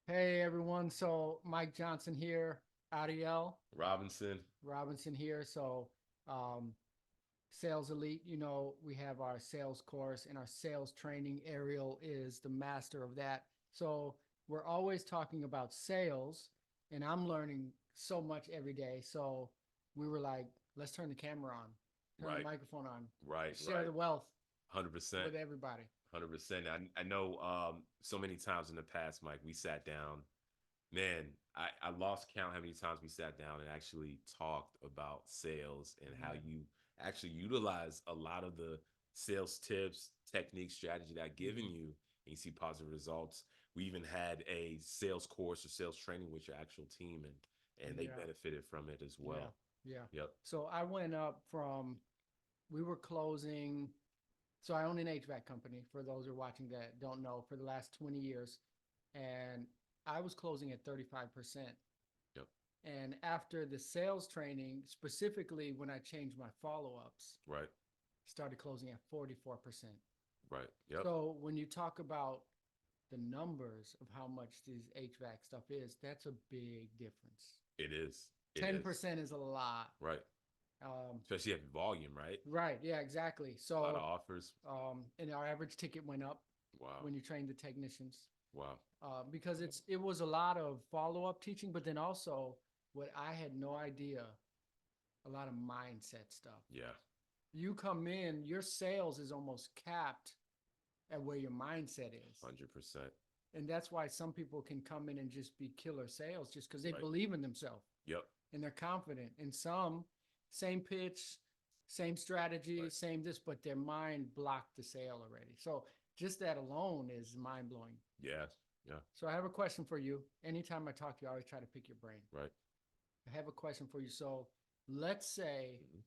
Hey everyone, so Mike Johnson here, Ariel Robinson. Robinson here. Um, Sales Elite, we have our sales course and our sales training. Ariel is the master of that. So we're always talking about sales, and I'm learning so much every day. So we were like, let's turn the camera on, turn the Right, microphone on, right, share right. the wealth 100%. with everybody. 100%. I know so many times in the past, Mike, we sat down. Man, I lost count how many times we sat down and actually talked about sales and how Yeah. you actually utilize a lot of the sales tips, techniques, strategy that I've given Mhm. you, and you see positive results. We even had a sales course or sales training with your actual team, and they Yeah. benefited from it as Yeah. well. Yeah. Yep. So I went up from we were closing. So I own an HVAC company for those who are watching that don't know for the last 20 years. And I was closing at 35%. Yep. And after the sales training, specifically when I changed my follow ups, Right. started closing at 44%. Right. Yep. So when you talk about the numbers of how much this HVAC stuff is, that's a big difference. It is. It is. 10% is a lot. Right. Um, Especially at volume, right? right. Yeah, exactly. A lot of So, offers. and our average ticket went up Wow. when you train the technicians. Wow. Because it was a lot of follow up teaching, but then also what I had no idea, a lot of mindset stuff. Yeah. You come in, your sales is almost capped at where your mindset is. 100%. And that's why some people can come in and just be killer sales just because they Right. believe in themselves Yep. and they're confident. And some, same pitch, same strategy, Right. same this, but their mind blocked the sale already. So just that alone is mind blowing. Yeah. Yeah. So I have a question for you. Anytime I talk to you, I always try to pick your brain. Right. I have a question for you. So let's say Mhm.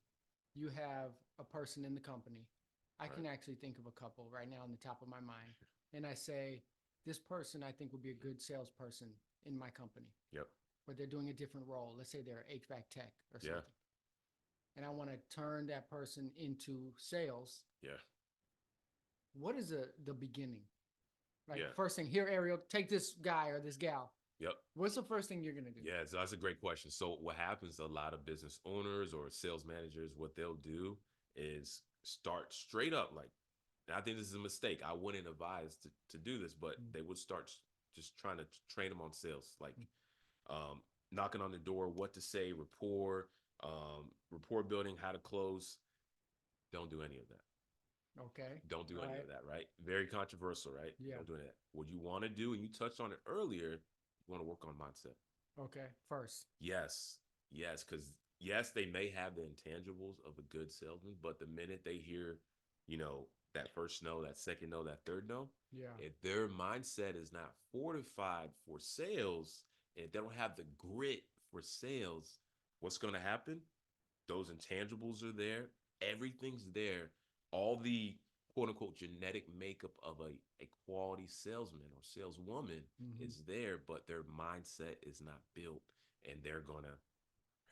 you have a person in the company. I Right. can actually think of a couple right now on the top of my mind. And I say, this person I think would be a good salesperson in my company, Yep. but they're doing a different role. Let's say they're HVAC tech or Yeah. something. And I want to turn that person into sales. Yeah. What is the beginning? Like Yeah. first thing, here, Ariel, take this guy or this gal. Yep. What's the first thing you're gonna do? Yeah. So that's a great question. So what happens? A lot of business owners or sales managers, what they'll do is start straight up. Like, and I think this is a mistake. I wouldn't advise to do this, but they would start just trying to train them on sales. Like um, knocking on the door, what to say, rapport building, how to close. Don't do any of that. Okay. Don't do All any right. of that, right? Very controversial, right? Yeah. Don't do that. What you want to do, and you touched on it earlier, you want to work on mindset. Okay. First. Yes, yes, because yes, they may have the intangibles of a good salesman, but the minute they hear, that first no, that second no, that third no, Yeah. if their mindset is not fortified for sales, and if they don't have the grit for sales, what's going to happen? Those intangibles are there. Everything's there. All the quote unquote genetic makeup of a quality salesman or saleswoman Mm-hmm. is there, but their mindset is not built, and they're gonna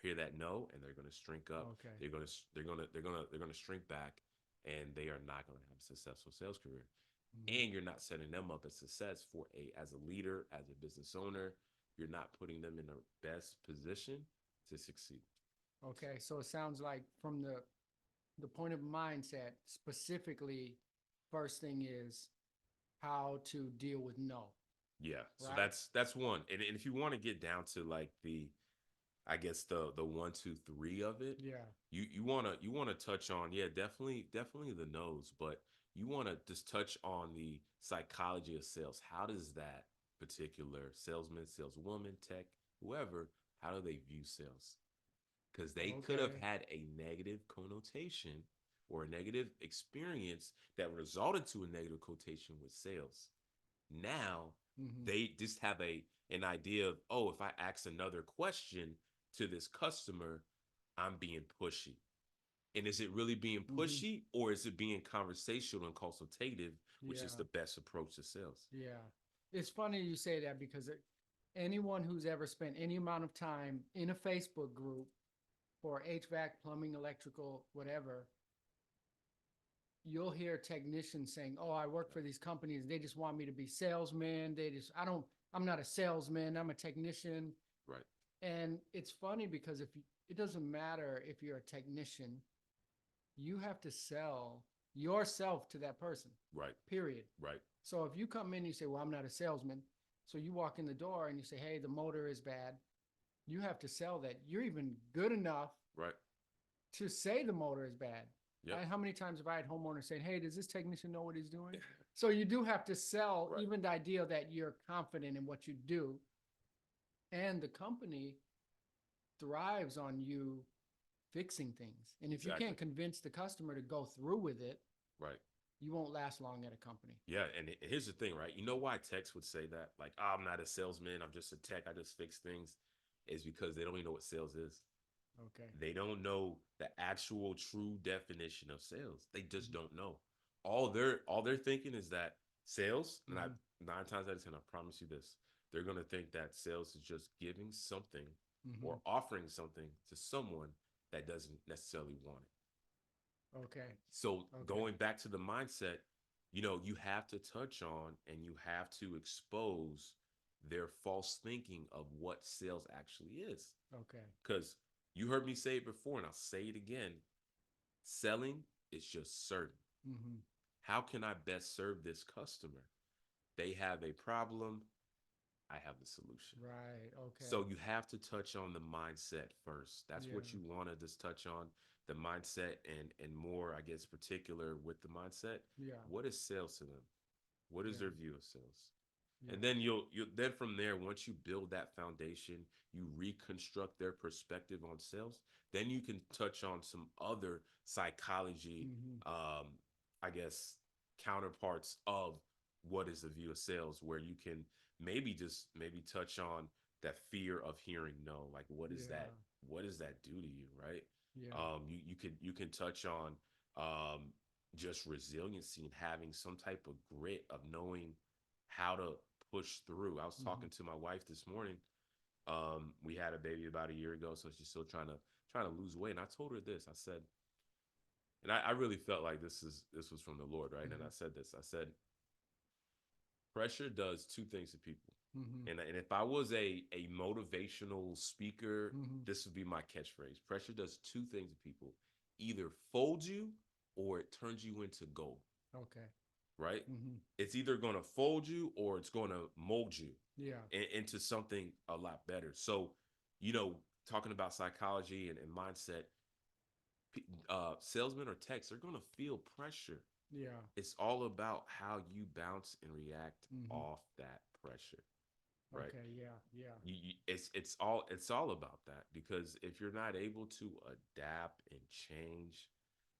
hear that no, and they're gonna shrink up. Okay. They're gonna shrink back, and they are not gonna have a successful sales career. Mm-hmm. And you're not setting them up as success for a as a leader, as a business owner. You're not putting them in the best position to succeed. Okay. So it sounds like from the point of mindset, specifically, first thing is how to deal with no. Yeah, so Right. that's one. And if you want to get down to like the I guess the one, two, three of it, Yeah. you wanna touch on, yeah, definitely the nose, but you wanna just touch on the psychology of sales. How does that particular salesman, saleswoman, tech, whoever, how do they view sales? Because they could have Okay. had a negative connotation or a negative experience that resulted to a negative quotation with sales. Now Mm-hmm. they just have an idea of, oh, if I ask another question to this customer, I'm being pushy. And is it really being Mm-hmm. pushy, or is it being conversational and consultative, which is Yeah. the best approach to sales? Yeah. It's funny you say that because anyone who's ever spent any amount of time in a Facebook group for HVAC, plumbing, electrical, whatever, you'll hear technicians saying, "Oh, I work for these companies. They just want me to be salesman. I'm not a salesman. I'm a technician." Right. And it's funny because it doesn't matter if you're a technician, you have to sell yourself to that person, Right. period. Right. So if you come in and you say, "Well, I'm not a salesman," so you walk in the door and you say, "Hey, the motor is bad," you have to sell that. You're even good enough Right. to say the motor is bad. Yep. How many times have I had homeowners saying, "Hey, does this technician know what he's doing?" So you do have to sell Right. even the idea that you're confident in what you do. And the company thrives on you fixing things. And if you Exactly. can't convince the customer to go through with it, Right. you won't last long at a company. Yeah, and here's the thing, right? You know why techs would say that? Like, "Oh, I'm not a salesman. I'm just a tech. I just fix things," is because they don't even know what sales is. Okay. They don't know the actual true definition of sales. They just Mhm. don't know. All they're thinking is that sales, and I Mhm. 9 times out of 10, I promise you this, they're gonna think that sales is just giving something Mhm. or offering something to someone that doesn't necessarily want it. Okay. So Okay. going back to the mindset, you have to touch on and you have to expose their false thinking of what sales actually is. Okay. Because you heard me say it before, and I'll say it again, selling is just certain. Mhm. How can I best serve this customer? They have a problem, I have the solution. Right. Okay. So you have to touch on the mindset first. That's Yeah. what you want to just touch on, the mindset, and more, I guess, particular with the mindset. Yeah. What is sales to them? What is Yeah. their view of sales? Yeah. And then you'll then from there, once you build that foundation, you reconstruct their perspective on sales, then you can touch on some other psychology, Mhm. I guess, counterparts of what is the view of sales, where you can maybe touch on that fear of hearing no. Like, what is Yeah. that? What does that do to you, right? Yeah. You can touch on just resiliency and having some type of grit of knowing how to push through. I was Mhm. talking to my wife this morning. We had a baby about a year ago, so she's still trying to lose weight. And I told her this. I said, and I really felt like this was from the Lord, right? And I Mhm. said this. I said, pressure does two things to people. Mhm. And if I was a motivational speaker, Mhm. this would be my catchphrase. Pressure does two things to people: either folds you or it turns you into gold. Okay. Right? Mhm. It's either going to fold you or it's going to mold you Yeah. into something a lot better. So, you know, talking about psychology and mindset, salesmen or techs are going to feel pressure. Yeah. It's all about how you bounce and react Mhm. off that pressure, right? Okay. Yeah. Yeah. It's all about that, because if you're not able to adapt and change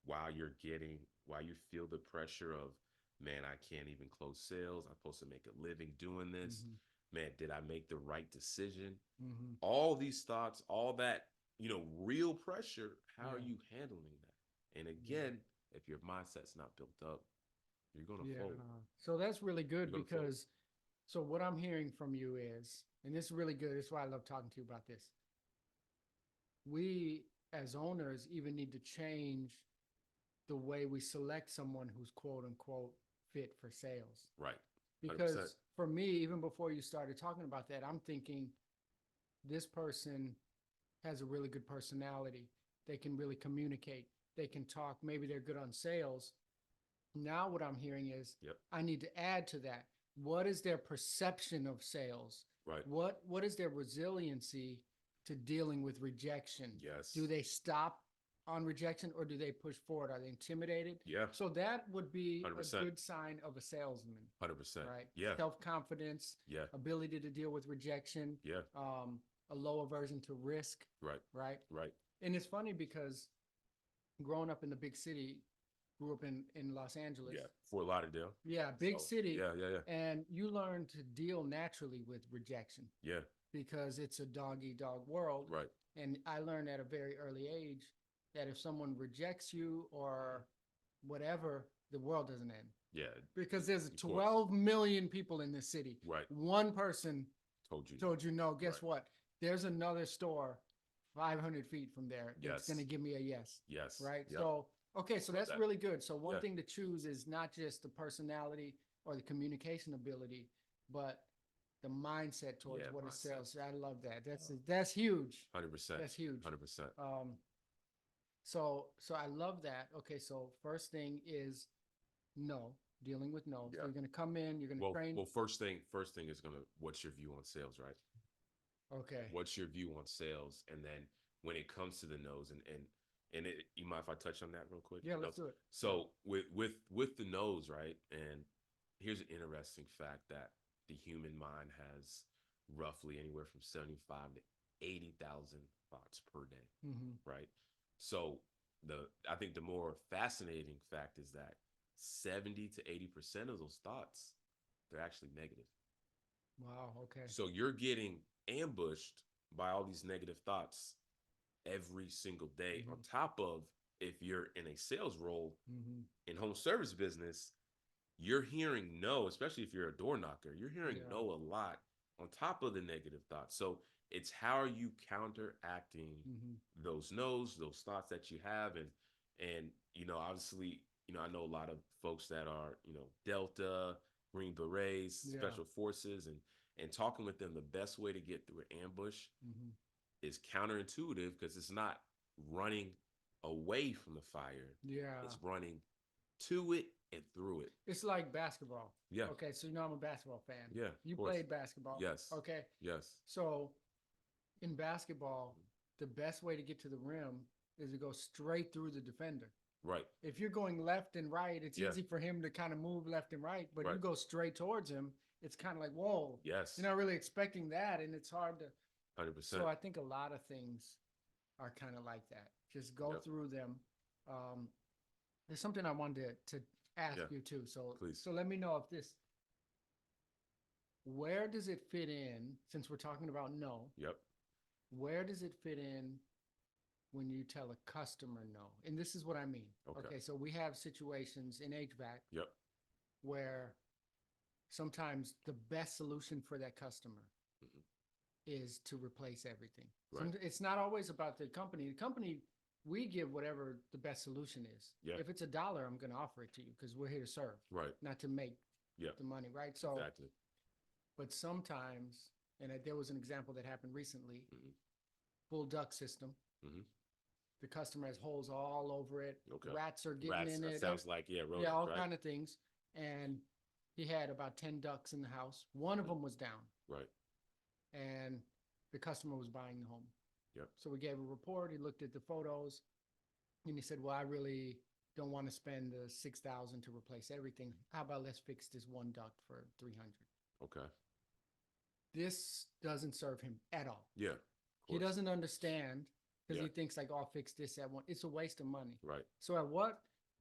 while you feel the pressure of, man, I can't even close sales, I'm supposed to make a living doing this, Mhm. man, did I make the right decision? Mhm. All these thoughts, all that, real pressure, how are Yeah. you handling that? And Yeah. again, if your mindset's not built up, you're gonna Yeah. fold. So that's really You're good gonna fold. because so what I'm hearing from you is, and this is really good. This is why I love talking to you about this. We as owners even need to change the way we select someone who's quote unquote fit for sales. Right. 100%. Because for me, even before you started talking about that, I'm thinking this person has a really good personality. They can really communicate. They can talk. Maybe they're good on sales. Now, what I'm hearing is Yep. I need to add to that. What is their perception of sales? Right. What is their resiliency to dealing with rejection? Yes. Do they stop on rejection or do they push forward? Are they intimidated? Yeah. So that would be a 100%. good sign of a salesman, 100%. right? Yeah. Self-confidence, Yeah. ability to deal with rejection, Yeah. a low aversion to risk, Right. right? Right. And it's funny because growing up in the big city, grew up in Los Angeles. Yeah. Fort Lauderdale. Yeah, big So, city. yeah. Yeah. Yeah. And you learn to deal naturally with rejection Yeah. because it's a dog eat dog world. Right. And I learned at a very early age that if someone rejects you or whatever, the world doesn't end. Yeah. Because there's Of course. 12 million people in this city. Right. One person Told you. told you no. Guess Right. what? There's another store 500 feet from there that's Yes. going to give me a yes. Yes. Right. Yep. So, Okay, so that's that. really good. So one Yeah. thing to choose is not just the personality or the communication ability, but the mindset towards Yeah, what it mindset. sells. I love that. That's huge. 100%. That's huge. 100%. Um, so I love that. Okay, so first thing is no, dealing with no. So Yeah. you're gonna come in, you're gonna train. Well, first thing is what's your view on sales, right? Okay. What's your view on sales? And then when it comes to the no's and it, you mind if I touch on that real quick? Yeah, No. let's do it. So with the no's, right? And here's an interesting fact that the human mind has roughly anywhere from 75 to 80,000 thoughts per day, Hmm. right? So I think the more fascinating fact is that 70 to 80% of those thoughts, they're actually negative. Wow. Okay. So you're getting ambushed by all these negative thoughts every single day. On Hmm. top of, if you're in a sales role Hmm. in home service business, you're hearing no, especially if you're a door knocker, you're hearing Yeah. no a lot on top of the negative thoughts. So it's how are you counteracting Hmm. those no's, those thoughts that you have, and obviously, I know a lot of folks that are, Delta, Green Berets, Yeah. Special Forces, and talking with them, the best way to get through an ambush Hmm. is counterintuitive because it's not running away from the fire, Yeah. it's running to it and through it. It's like basketball. Yeah. Okay, so I'm a basketball fan. Yeah, You of course. played basketball. Yes. Okay. Yes. So in basketball, the best way to get to the rim is to go straight through the defender. Right. If you're going left and right, it's Yeah. easy for him to kind of move left and right, but you Right. go straight towards him, it's kind of like, whoa, Yes. you're not really expecting that, and it's hard to. 100%. So I think a lot of things are kind of like that. Just go Yep. through them. There's something I wanted to ask Yeah. you too. So Please. so let me know if this, where does it fit in, since we're talking about no, Yep. where does it fit in when you tell a customer no? And this is what I mean. Okay. So we have situations in HVAC Yep. where sometimes the best solution for that customer Mhm. is to replace everything. Right. It's not always about the company. The company, we give whatever the best solution is. Yeah. If it's $1, I'm going to offer it to you because we're here to serve, Right. not to make Yeah. the money, right? So, Exactly. but sometimes, and there was an example that happened recently, Mhm. full duct system. Mhm. The customer has holes all over it. Okay. Rats are getting Rats. in That it. sounds like rodents, Yeah, all right? kind of things. And he had about 10 ducks in the house. One of them was down, Right. and the customer was buying the home. Yep. So we gave a report. He looked at the photos, and he said, "Well, I really don't want to spend the 6,000 to replace everything. How about let's fix this one duct for 300?" Okay. This doesn't serve him at all. Yeah. Of He course. doesn't understand because he Yeah. thinks like, "Oh, I'll fix this at one." It's a waste of money. Right. So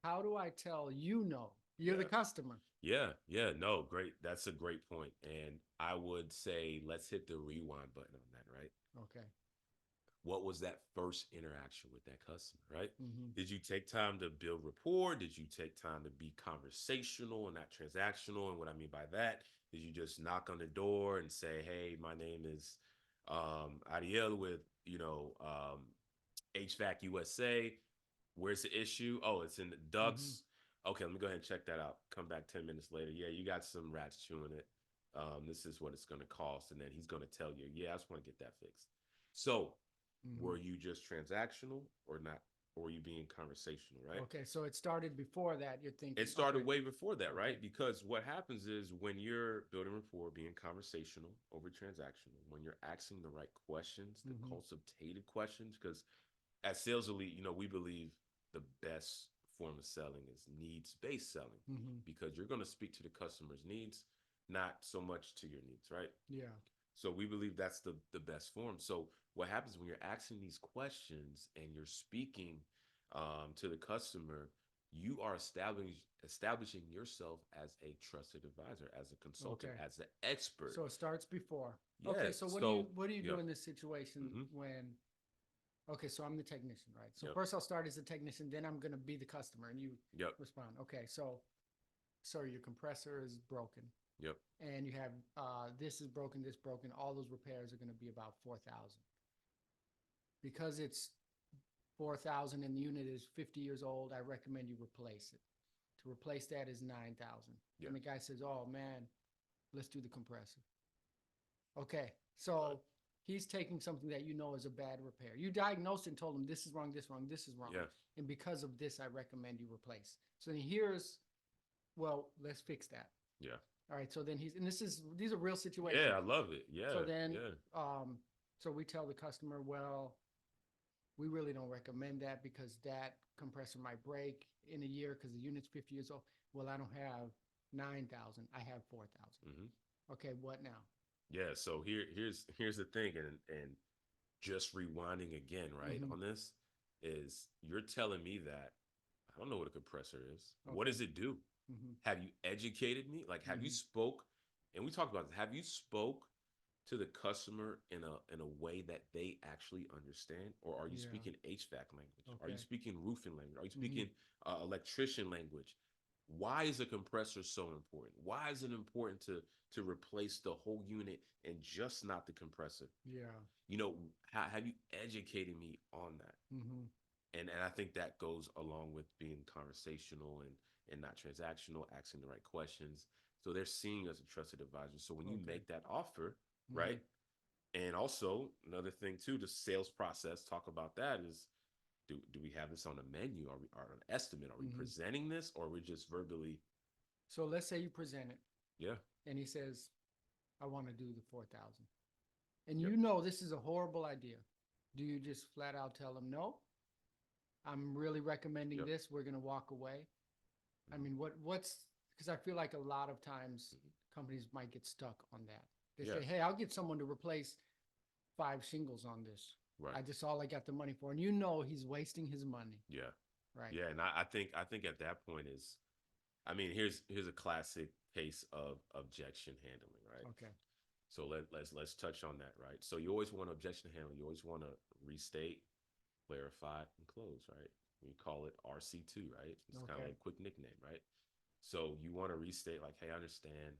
how do I tell you no? You're the Yeah. customer. Yeah. Yeah. No, great. That's a great point. And I would say let's hit the rewind button on that, right? Okay. What was that first interaction with that customer, right? Hmm. Did you take time to build rapport? Did you take time to be conversational and not transactional? And what I mean by that is you just knock on the door and say, "Hey, my name is Ariel with, HVAC USA. Where's the issue? Oh, it's in the ducts. Okay, let me go ahead and check that out. Come back 10 minutes later. Yeah, you got some rats chewing it. This is what it's going to cost." And then he's going to tell you, "Yeah, I just want to get that fixed." So were you just transactional or not? Or were you being conversational, right? Okay, so it started before that. You're thinking It started okay, way before that, right? Okay. Because what happens is when you're building rapport, being conversational over transactional, when you're asking the right questions, the Mhm. consultative questions, because at Sales Elite, we believe the best form of selling is needs-based selling Mhm. because you're going to speak to the customer's needs, not so much to your needs, right? Yeah. So we believe that's the best form. So what happens when you're asking these questions and you're speaking to the customer, you are establishing yourself as a trusted advisor, as a consultant, Okay. as an expert. So it starts before. Yeah. Okay, so what do you yeah. do in this situation Mhm. when okay, so I'm the technician, right? So Yep. first I'll start as a technician, then I'm gonna be the customer and you Yep. respond. Okay, so your compressor is broken Yep. and you have this is broken, this broken, all those repairs are gonna be about 4,000. Because it's 4,000 and the unit is 50 years old, I recommend you replace it. To replace that is 9,000. Yeah. And the guy says, oh man, let's do the compressor. Okay, so he's taking something that you know is a bad repair. You diagnosed and told him this is wrong, this is wrong, this is wrong. Yeah. And because of this, I recommend you replace. So then here's, well, let's fix that. Yeah. All right, so then these are real situations. Yeah, I love it. Yeah. So then, yeah. So we tell the customer, well, we really don't recommend that because that compressor might break in a year because the unit's 50 years old. Well, I don't have 9,000. I have 4,000. Mhm. Okay, what now? Yeah, so here's the thing, and just rewinding again, right, Mhm. on this is you're telling me that I don't know what a compressor is. What Okay. does it do? Hmm. Have you educated me? Like, have you Mhm. spoke? And we talked about this. Have you spoke to the customer in a way that they actually understand, or are you Yeah. speaking HVAC language? Are you Okay. speaking roofing language? Are you Mhm. speaking electrician language? Why is a compressor so important? Why is it important to replace the whole unit and just not the compressor? Yeah. You know, have you educated me on that? Hmm. And I think that goes along with being conversational and not transactional, asking the right questions. So they're seeing us as a trusted advisor. So when you Okay. make that offer, Mhm. right? And also another thing too, the sales process, talk about that is do we have this on a menu? Are we are an estimate? Are we Mhm. presenting this or are we just verbally? So let's say you present it Yeah. and he says, I want to do the 4,000. And Yep. you know this is a horrible idea. Do you just flat out tell him, no, I'm really recommending Yep. this. We're going to walk away. I Mhm. mean, what's, because I feel like a lot of times companies might get stuck on that. They Yeah. say, hey, I'll get someone to replace 5 shingles on this. Right. All I got the money for. And you know he's wasting his money. Yeah. Right. Yeah. And I think at that point is, I mean, here's a classic case of objection handling, right? Okay. So let's touch on that, right? So you always want to objection handle. You always want to restate, clarify, and close, right? We call it RC2, right? It's kind of Okay. like a quick nickname, right? So you want to restate like, hey, I understand,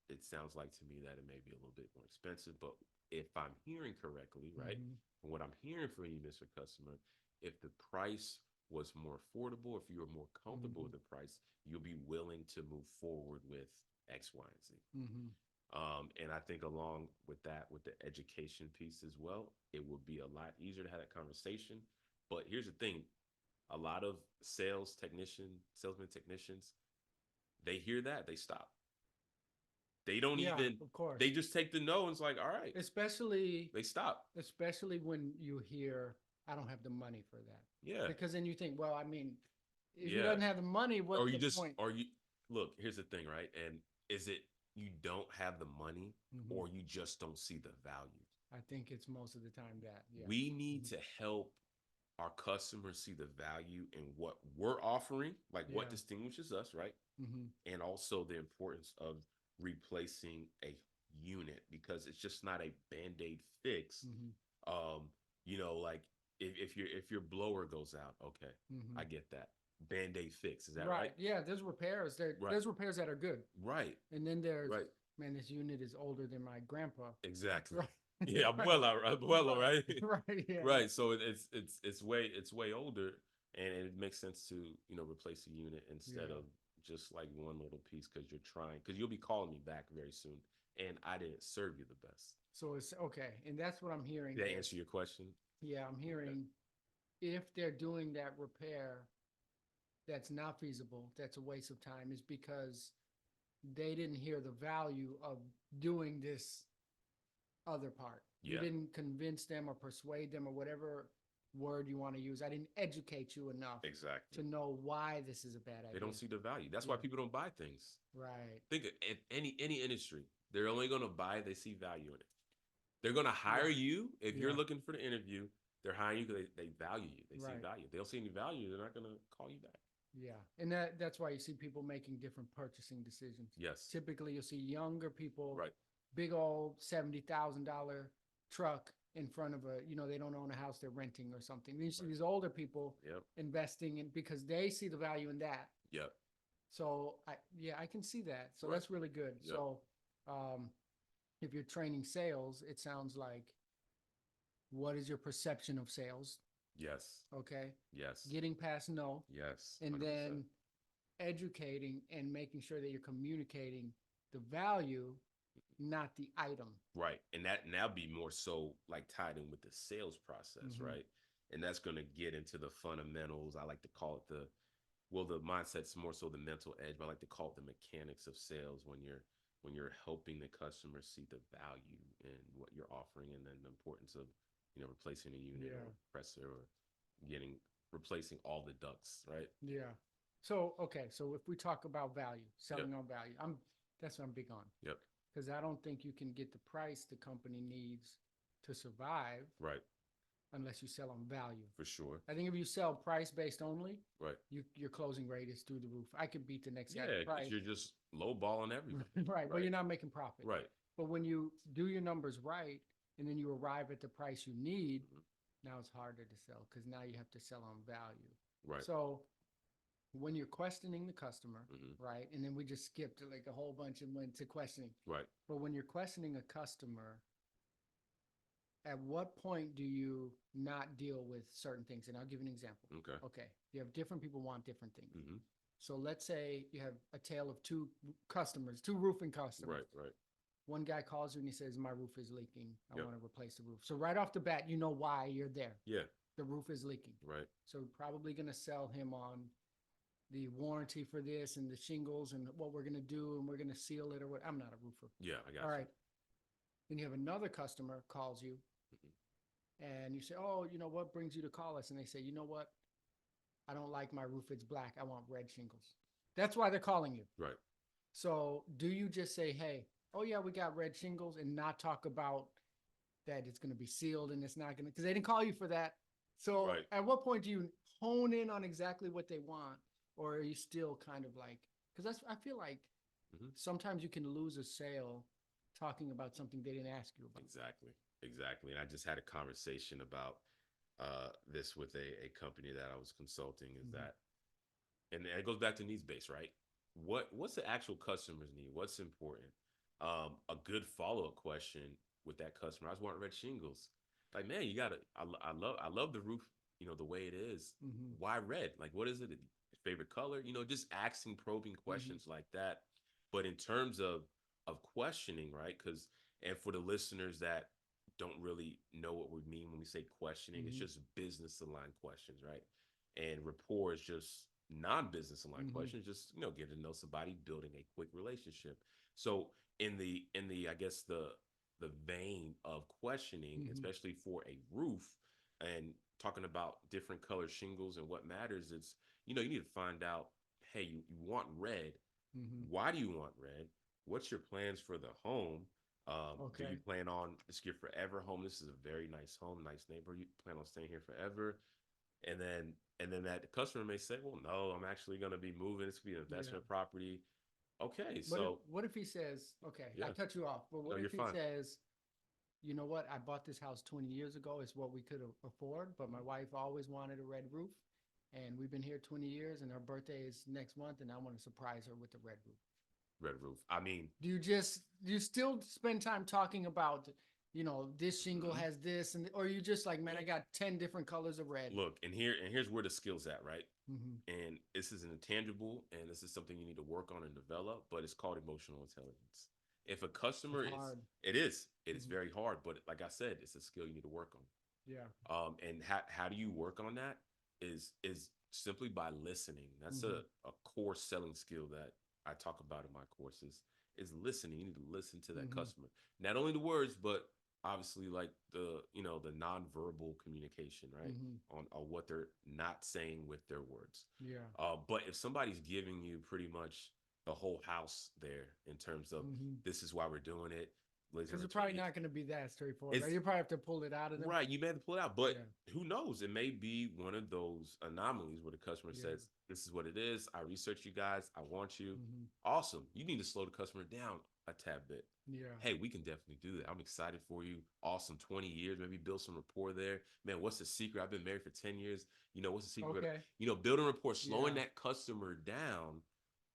it sounds like to me that it may be a little bit more expensive, but if I'm hearing correctly, right? Mhm. From what I'm hearing from you, Mr. Customer, if the price was more affordable, if you were more comfortable with Mhm. the price, you'll be willing to move forward with X, Y, and Z. Mhm. And I think along with that, with the education piece as well, it would be a lot easier to have that conversation. But here's the thing: a lot of salesmen, technicians, they hear that, they stop. They don't Yeah, even. of course. They just take the no and it's like, all right. Especially They stop. especially when you hear I don't have the money for that. Yeah, Because then you think, well, I mean, if he yeah. doesn't have the money, Or what's you the just, point? or you look. Here's the thing, right? And is it you don't have the money, Mhm. or you just don't see the value? I think it's most of the time that, yeah. We need Mhm. to help our customers see the value in what we're offering, like what Yeah. distinguishes us, right? Hmm. And also the importance of replacing a unit because it's just not a band-aid fix. Hmm. Um, like if your blower goes out, okay, Hmm. I get that. Band-aid fix, is that Right. right? Yeah, there's repairs. Right, There's repairs that are good. right, And then there's, right. man, this unit is older than my grandpa. Exactly. Right. Yeah, Right. abuelo, right? Right. Yeah. Right. So it's way older, and it makes sense to replace a unit instead Yeah. of just like one little piece because you're trying because you'll be calling me back very soon, and I didn't serve you the best. So it's okay. And that's what I'm hearing. Did that answer your question? Yeah, I'm Okay. hearing if they're doing that repair that's not feasible, that's a waste of time, is because they didn't hear the value of doing this other part. You Yeah. didn't convince them or persuade them or whatever word you want to use. I didn't educate you enough Exactly. to know why this is a bad They idea. don't see the value. That's why Yeah. people don't buy things. Right. Think of any industry. They're only going to buy if they see value in it. They're going to hire Right. you if you're Yeah. looking for the interview. They're hiring you because they value you. They see Right. value. If they don't see any value, they're not going to call you back. Yeah. And that's why you see people making different purchasing decisions. Yes. Typically, you'll see younger people, Right. big old $70,000 truck in front of they don't own a house, they're renting or something. You see Right. these older people Yep. investing in because they see the value in that. Yep. So I can see that. So Right. that's really good. Yep. So if you're training sales, it sounds like what is your perception of sales? Yes. Okay. Yes. Getting past no, Yes. and 100%. then educating and making sure that you're communicating the value, not the item. Right. And that now be more so like tied in with the sales process, Mhm. right? And that's going to get into the fundamentals. I like to call it the mindset's more so the mental edge, but I like to call it the mechanics of sales when you're helping the customer see the value in what you're offering, and then the importance of, replacing a unit Yeah. or compressor, or getting replacing all the ducts, right? Yeah. So, okay. So if we talk about value, Yep. selling on value, that's what I'm big on, Yep. because I don't think you can get the price the company needs to survive Right. unless you sell on value. For sure. I think if you sell price based only, Right. your closing rate is through the roof. I could beat the next guy's Yeah, because price. you're just lowballing everything. Right, but Right. you're not making profit. Right. But when you do your numbers right and then you arrive at the price you need, Mhm. now it's harder to sell because now you have to sell on value. Right. So when you're questioning the customer, Mhm. right, and then we just skipped like a whole bunch and went to questioning. Right. But when you're questioning a customer, at what point do you not deal with certain things? And I'll give you an example. Okay. Okay, you have different people want different things. Hmm. So let's say you have a tale of two customers, two roofing customers. Right. Right. One guy calls you and he says, "My roof is leaking. I Yep. want to replace the roof." So right off the bat, you know why you're there. Yeah. The roof is leaking. Right. So we're probably going to sell him on the warranty for this and the shingles and what we're going to do, and we're going to seal it or what. I'm not a roofer. Yeah. I got All you. right. Then you have another customer calls you and you say, "Oh, you know what brings you to call us?" And they say, "You know what? I don't like my roof. It's black. I want red shingles." That's why they're calling you. Right. So do you just say, "Hey, oh yeah, we got red shingles," and not talk about that it's going to be sealed and it's not going to, because they didn't call you for that. So Right. at what point do you hone in on exactly what they want? Or are you still kind of like, because I feel like Mhm. sometimes you can lose a sale talking about something they didn't ask you about. Exactly. Exactly. And I just had a conversation about this with a company that I was consulting, is Mhm. that, and it goes back to needs based, right? What's the actual customer's need? What's important? A good follow-up question with that customer. I just want red shingles. Like, man, you gotta, I love the roof, the way it is. Mhm. Why red? Like, what is it? Your favorite color? Just asking probing questions like that. But in terms of questioning, right? Because, and for the listeners that don't really know what we mean when we say questioning, it's Mhm. just business aligned questions, right? And rapport is just non-business aligned Mhm. questions, just getting to know somebody, building a quick relationship. So in the I guess the vein of questioning, Mhm. especially for a roof, and talking about different color shingles and what matters, it's you need to find out, hey, you want red. Mhm. Why do you want red? What's your plans for the home? Do you Okay. plan on this your forever home? This is a very nice home, nice neighbor. You plan on staying here forever? And then that customer may say, well, no, I'm actually going to be moving. It's going to be an Yeah. investment property. Okay, What if so what if he says, okay, I yeah, cut you off, but no, what you're if he fine. says, "You know what? I bought this house 20 years ago. It's what we could afford, but my wife always wanted a red roof, and we've been here 20 years, and her birthday is next month, and I want to surprise her with the red roof." Red roof. I mean, Do you still spend time talking about, this shingle mhm. has this, and or you just like, man, I Yeah. got 10 different colors of red. Look, and here's where the skill's at, right? Hmm. And this is an intangible, and this is something you need to work on and develop, but it's called emotional intelligence. If a customer It's is, hard. it is Hmm. very hard, but like I said, it's a skill you need to work on. Yeah. And how do you work on that is simply by listening. That's Hmm. a core selling skill that I talk about in my courses, is listening. You need to listen to that Hmm. customer. Not only the words, but obviously like the nonverbal communication, right? Hmm. On what they're not saying with their words. Yeah. But if somebody's giving you pretty much the whole house there in terms of, Hmm. this is why we're doing it, laser Because number it's probably 20, not going to be that straightforward, right? it's You probably have to pull it out of them. right. You may have to pull it out, but Yeah. who knows? It may be one of those anomalies where the customer Yeah. says, "This is what it is. I researched you guys. I want you." Hmm. Awesome. You need to slow the customer down a tad bit. Yeah. Hey, we can definitely do that. I'm excited for you. Awesome. 20 years, maybe build some rapport there. Man, what's the secret? I've been married for 10 years. What's the secret? Okay. Building rapport, slowing Yeah. that customer down,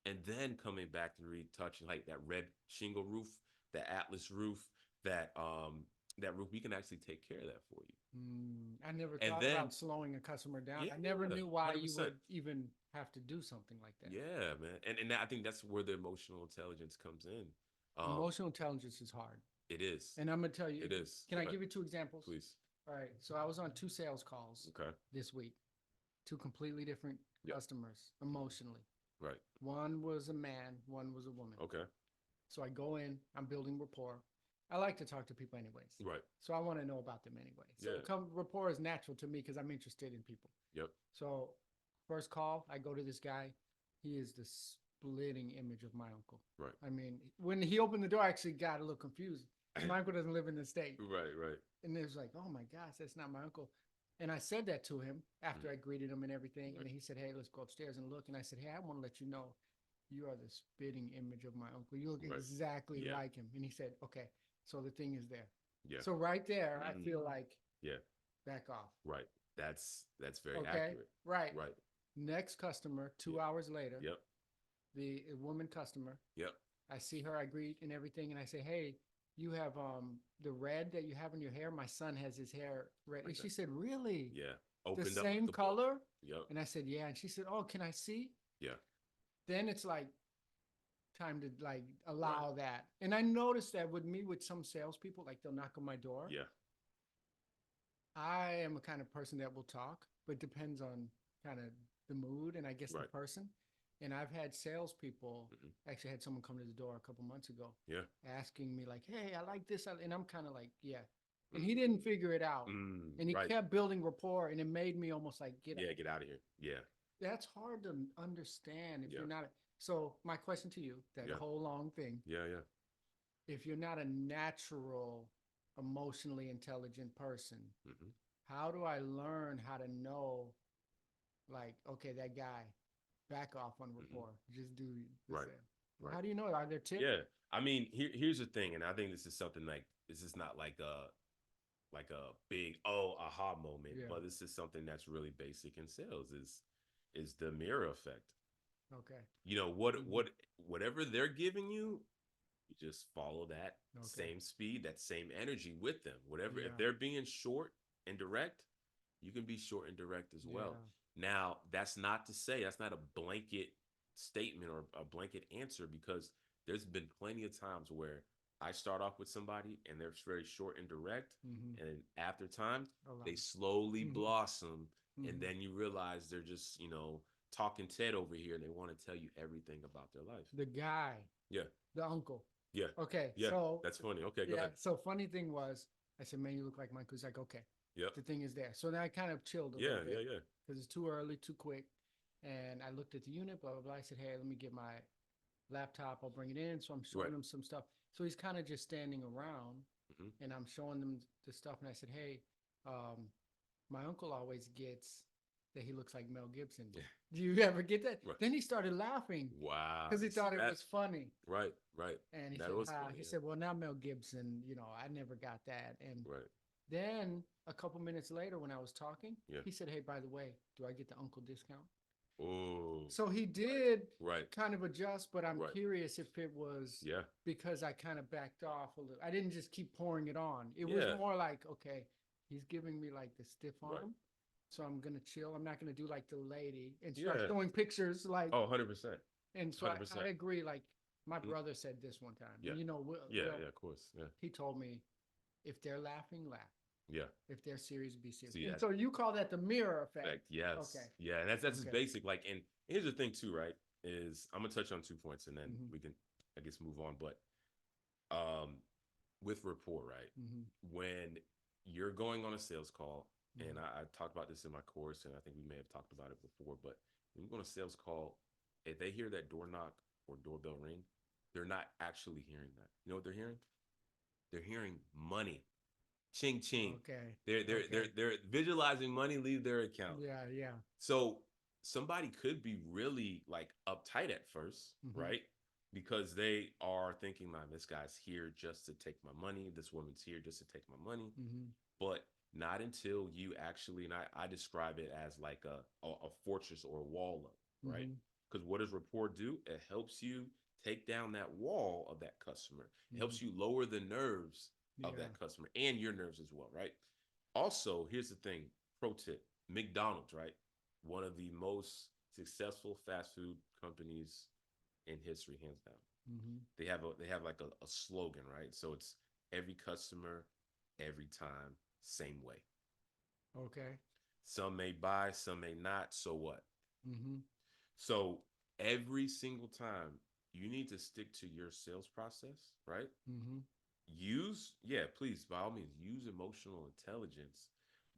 and then coming back to retouching like that red shingle roof, that Atlas roof, that we can actually take care of that for you. I never And thought then, about slowing a customer down. yeah, I never knew why you 100%. would even have to do something like that. Yeah, man. And I think that's where the emotional intelligence comes in. Emotional intelligence is hard. It is. And I'm gonna tell you, It is. can I Go give you ahead, 2 examples? please? All right. So I was on 2 sales calls Okay. this week, 2 completely different Yep. customers emotionally. Right. One was a man, one was a woman. Okay. So I go in, I'm building rapport. I like to talk to people anyways. Right. So I want to know about them anyway. So Yeah. rapport is natural to me because I'm interested in people. Yep. So first call, I go to this guy. He is the splitting image of my uncle. Right. I mean, when he opened the door, I actually got a little confused. My uncle doesn't live in the state. Right. Right. And it was like, oh my gosh, that's not my uncle. And I said that to him after I greeted him and everything. Right. And he said, hey, let's go upstairs and look. And I said, hey, I want to let you know you are the spitting image of my uncle. You look Right. exactly Yeah. like him. And he said, okay, so the thing is there. Yeah. So right there, I feel like, Yeah. back off. Right. That's very Okay. accurate. Right. Right. Next customer, 2 Yeah. hours later, Yep. the woman customer, Yep. I see her, I greet and everything. And I say, hey, you have the red that you have in your hair. My son has his hair red. Like And she that. said, really? Yeah. The Opened up same the book. color? Yep. And I said, yeah. And she said, oh, can I see? Yeah. Then it's like time to like allow that. And I noticed that with me, with some salespeople, like they'll knock on my door. Yeah. I am a kind of person that will talk, but depends on kind of the mood and I guess the Right. person. And I've had salespeople, Mhm. actually had someone come to the door a couple months ago Yeah. asking me like, hey, I like this. And I'm kind of like, yeah. And he didn't figure it out. And he Right. kept building rapport and it made me almost like, get Yeah. out. Get out of here. Yeah. That's hard to understand if Yeah. you're not. So my question to you, that Yeah. whole long thing, Yeah. Yeah. if you're not a natural, emotionally intelligent person, Hmm. how do I learn how to know, like, okay, that guy, back off on rapport, just do the Right. same. Right. How do you know? Are there tips? Yeah. I mean, here's the thing, and I think this is something like this is not like a big aha moment, Yeah. but this is something that's really basic in sales is the mirror effect. Okay. You know whatever they're giving you, you just follow that Okay. same speed, that same energy with them. Whatever, Yeah. if they're being short and direct, you can be short and direct as well. Yeah. Now, that's not to say that's not a blanket statement or a blanket answer, because there's been plenty of times where I start off with somebody and they're very short and direct, Mhm. and then after time A lot. they slowly Mhm. blossom, Mhm. and then you realize they're just talking Ted over here, and they want to tell you everything about their life. The guy, Yeah, the uncle. yeah, Okay. yeah. So That's funny. Okay, go yeah. ahead. So funny thing was, I said, man, you look like Michael. He's like, okay, Yep. the thing is there. So then I kind of chilled a Yeah, little bit. yeah, yeah. Because it's too early, too quick. And I looked at the unit, blah, blah, blah. I said, hey, let me get my laptop. I'll bring it in. So I'm showing Right. him some stuff. So he's kind of just standing around Mhm. and I'm showing them the stuff. And I said, hey, my uncle always gets that he looks like Mel Gibson. Yeah. Do you ever get that? Right. Then he started laughing Wow. because he thought it That- was funny. right, right, And he That said, was "Ah," funny, he yeah. said, well, now Mel Gibson, I never got that. And right. then a couple minutes later, when I was talking, Yeah. he said, hey, by the way, do I get the uncle discount? Oh, So he did right. kind of adjust, but I'm Right. curious if it was Yeah, because I kind of backed off a little. I didn't just keep pouring it on. It Yeah. was more like, okay, he's giving me like the stiff Right. arm. So I'm going to chill. I'm not going to do like the lady and start Yeah. showing pictures like, Oh, 100%. and so I 100%. agree. Like my Mhm. brother said this one time, Yeah. and Yeah, Will, yeah, of course. Yeah, he told me, if they're laughing, laugh. yeah. If they're serious, be serious. See, And that- so you call that the mirror effect. Fact, yes. Okay. Yeah, and that's just Okay. basic. Like, and here's the thing too, right? Is I'm gonna touch on 2 points, and then Mhm. we can, I guess, move on. But with rapport, right? Hmm. When you're going on a sales call, Mhm. and I talked about this in my course, and I think we may have talked about it before, but when you go on a sales call, if they hear that door knock or doorbell ring, they're not actually hearing that. You know what they're hearing? They're hearing money. Ching ching. Okay. They're visualizing money leave their account. Yeah. Yeah. So somebody could be really like uptight at 1st, Mhm. right? Because they are thinking, man, this guy's here just to take my money. This woman's here just to take my money. Hmm. But not until you actually, and I describe it as like a fortress or a wall up, right? Mhm. Because what does rapport do? It helps you take down that wall of that customer. It helps you lower the nerves of Yeah. that customer and your nerves as well, right? Also, here's the thing, pro tip, McDonald's, right? One of the most successful fast food companies in history, hands down. Mm-hmm. They have like a slogan, right? So it's every customer, every time, same way. Okay. Some may buy, some may not. So what? Mm-hmm. So every single time you need to stick to your sales process, right? Mm-hmm. Use, yeah, please, by all means, use emotional intelligence.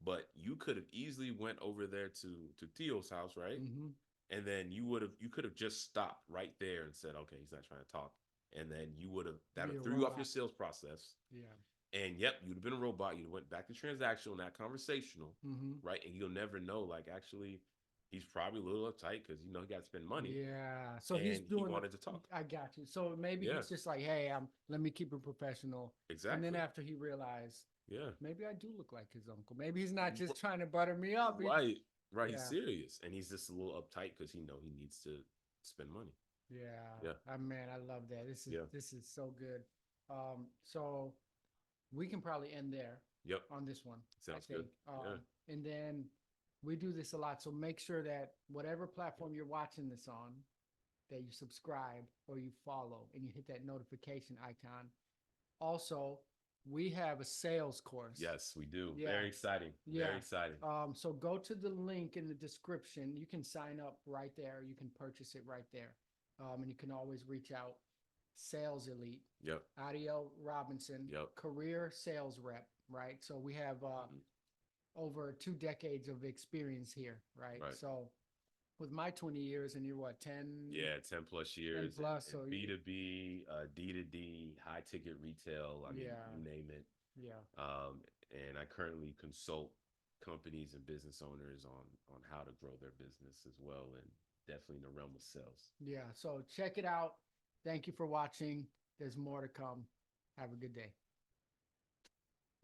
But you could have easily went over there to Theo's house, right? Mm-hmm. And then you could have just stopped right there and said, okay, he's not trying to talk. And then you would have that Be a threw you off your robot. sales process. Yeah. And yep, you'd have been a robot. You'd have went back to transactional, not conversational, Mm-hmm. right? And you'll never know. Like actually, he's probably a little uptight because he got to spend money, Yeah. So he's and he doing wanted to talk. I got you. So maybe Yeah, he's just like, hey, let me keep it professional. And then exactly. after he realized, Yeah, maybe I do look like his uncle. Maybe he's not just trying to butter me up. right, right. He's Yeah. serious, and he's just a little uptight because he needs to spend money. Yeah. Yeah, Man, I love that. yeah. This is so good. So we can probably end there Yep. on this one, I Sounds think. good. Yeah. And then we do this a lot. So make sure that whatever platform you're watching this on, that you subscribe or you follow and you hit that notification icon. Also, we have a sales course. Yes, we do. Yeah. Very exciting. Yeah. Very exciting. So go to the link in the description. You can sign up right there. You can purchase it right there. And you can always reach out. Sales Elite, Yep. Adiel Robinson, Yep. career sales rep, right? So we have over 2 decades of experience here, right? Right. So with my 20 years and you're what, 10? Yeah, 10 plus years. 10 plus, and so you- B2B, D2D, high ticket retail. I mean, Yeah. you name it. Yeah. And I currently consult companies and business owners on how to grow their business as well, and definitely in the realm of sales. Yeah. So check it out. Thank you for watching. There's more to come. Have a good day.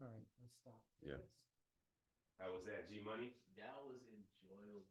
All right, let's stop. Yeah. How was that, G Money? That was enjoyable.